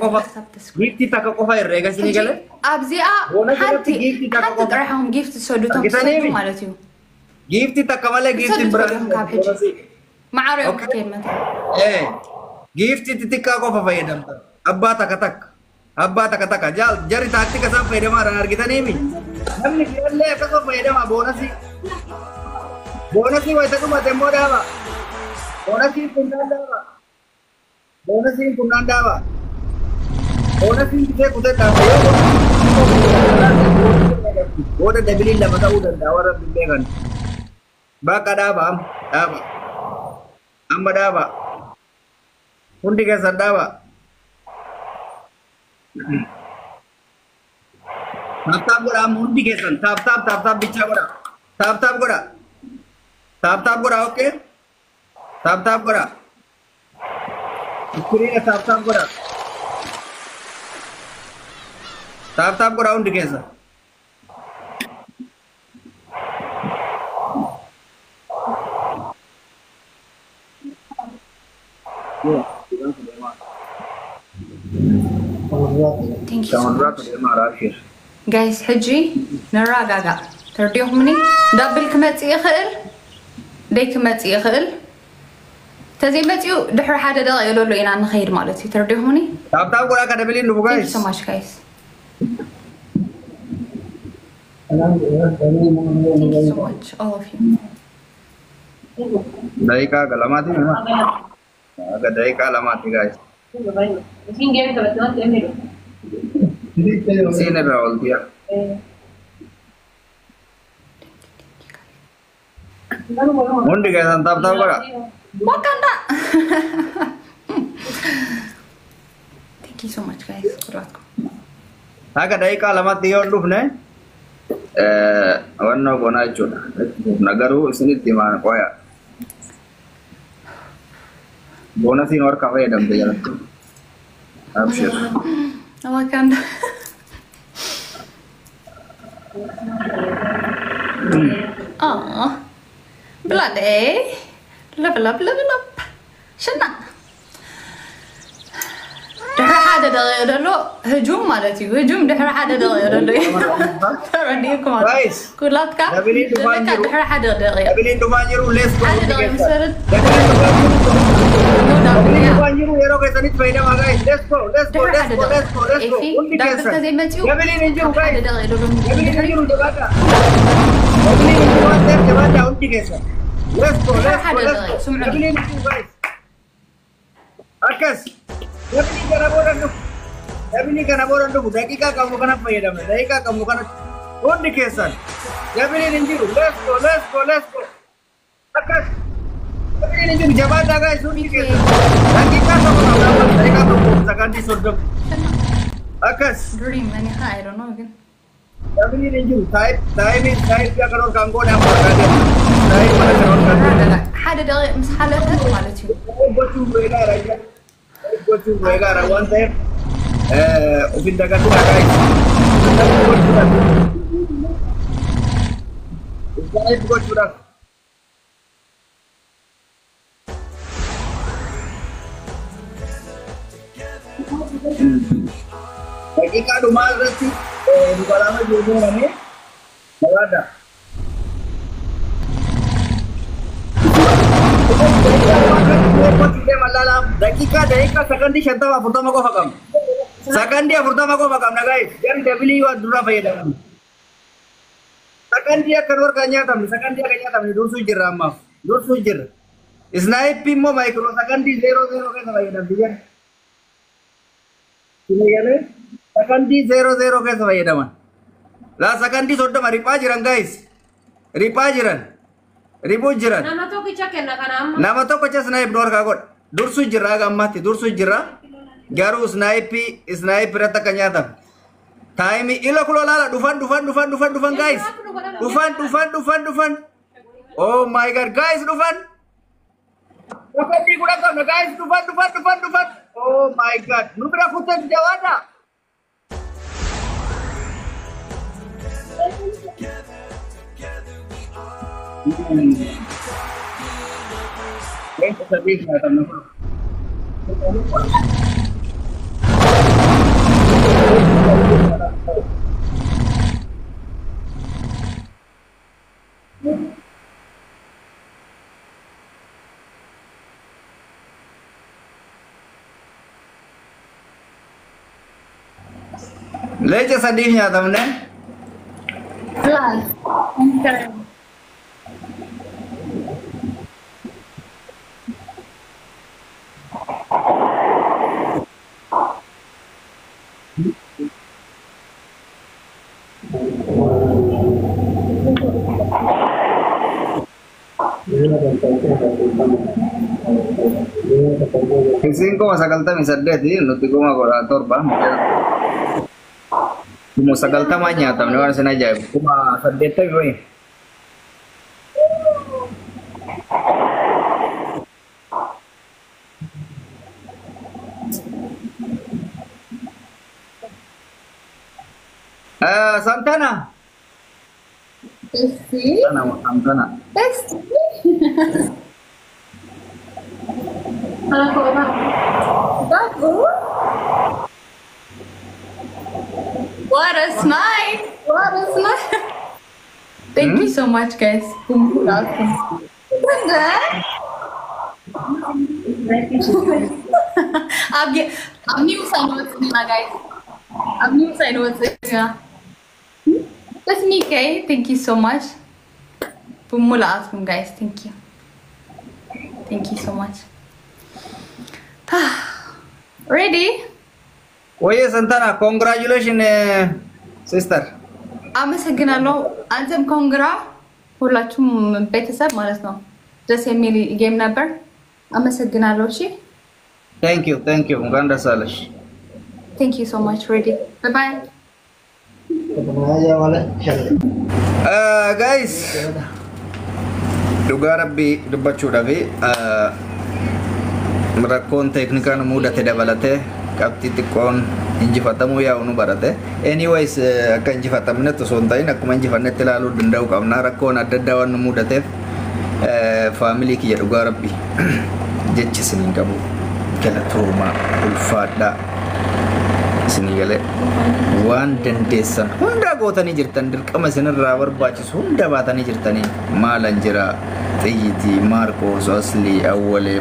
قفا جيفتي تاكا قفا الرجع سيني قال أبزيا حتى تروحهم جيفت سودوتهم سودو مالتيو جيفتي تاكا ماله جيفتي برا ما عارف كيف مثلا جيفتي تتكا قفا فايدم أبا تاكا تاكا جاري تاكتي كسام فايدم أنا أرجع نيمي نمني كيال ليه كسام فايدم بونسي ويتكو ما تمو دابا بونسي كنان دابا بونسي كده كده تابعيو بودا دبلين لما تقول داورا بيجان باكا دابا أم دابا كنتي كسر دابا تاب كورا مونتي كسر تاب بيچا كورا تاب كورا اوكي تاب كورا Iskriya tap kora. Tap kora undi kesa. Thank you so much. Guys, حجي نراجع ترديهم مني دبل كمتي يخل دي كمتي يخل تزي متيو دحر حدا دغ يقولوا له إنا نخير مالتي ترديهمني تاب كورا كده بلين نبغى Thank you so much guys Thank you so much all of you Daika galamati mana? Agak daika galamati guys. Sini berawal dia. Mundi guys, tap kora. Wakanda. Thank you so much guys. Good luck. Agak daika galamati orang lupa nih. Warna gona cuna. Nagaru sini di mana koya. Gona sini orang kafe ada di jalan. Abshir. Wakanda. Blood eh. Level up. شنو؟ دحر حدا دغيرلو هجوم مالتي هجوم دحر حدا دغيرلو ترى ديكم كلاتك دحر حدا دغير دبلين دوفانيرو ليس كو دوفانيرو يرو كيساني تفيدا ما جايز ليس كو دبلين انجرو جايز دبلين انجرو جباتا دبلين انجرو جباتا انتي كيسا ليس كو دبلين انجرو جايز Akas, Dabini kana boran dulu. Dakika kamu kana faida me. Dakika kamu kana undi kesan. Dabini ninjiru. Let's go. Akas, Dabini ninjiru jabata guys undi kesan. Dakika kamu kana dakika kamu sakanti sordom. Akas. Dream mani I don't know again. Dabini ninjiru. Time ya kalau kanggo na makade. Time mana kalau kanggo. Hada دقيقة مس حالتها مالتي. Coaching mereka rawan teh, ofin dagat tu guys. Usai coach sudah. Bagi kado mal reti, bukan lama jodoh mana? Ada. Dakika second shanta pertama ko fakam. Second dia pertama ko fakam na guys. Jadi W dura faida. Second dia keluar kanyata, second dia kanyata dur sujir ramaf. Dur sujir. Snipe mo micro second di 0-0 ke faida dia. Ini ya le. Second di 0-0 ke faida man. La second di sodda mari pajiran guys. Ripajiran. Ribu jiran. Nama to kaca snipe dor kagot. Dursu jira gamati dursu jira. Garu snipe rata kanyata. Time ilo kulo lala dufan guys. Dufan. Oh my god guys dufan. Dufan di kuda kam guys dufan. Oh my god. Nu bera futan jawada. Leche sadii nyaatamne. خلاص Isin ko masagalta misadeti nuti ko magorator ba. Mo sagalta ma nyaatamne wan sinaja kuma sadete ko eh. Santana. بسي Santana. بس أنا كمان بابو What a smile! What a smile! Thank you so much, guys. I'm new sign what's in my guys. I'm new sign what's in. That's me, Kay. Thank you so much. Bumula asking, guys. Thank you. Thank you so much. Ready? Oye Santana, congratulations sister. አመሰግናለሁ። አንተም ኮንግራ ሁላችሁም ቤተሰብ ማለት ነው። ደስ የሚል ጌም ነበር። አመሰግናለሁ። እሺ Thank you. እንኳን ደስ አለሽ። Thank you so much. Ready? Bye bye. Guys, dhugaa rabbii dubbachuudhaaf rakkoon teeknikaan mudate dabalatee qabxii xiqqoon injifatamuu yaa'u nu barate. Anyways, akka injifatamne osoo hin ta'in akkuma injifannetti ilaaluu danda'uu qabna. Rakkoon adda addaa waan nu mudateef faamilii kiyya dhugaa rabbii jechi isiniin qabu galatoomaa ulfaadhaa isinii galee waan dandeessan hunda gootanii jirtan dirqama isinirraa barbaachisu hunda baatanii jirtanii maalan jira xiyyitii Maarkoos Aslii Awwalee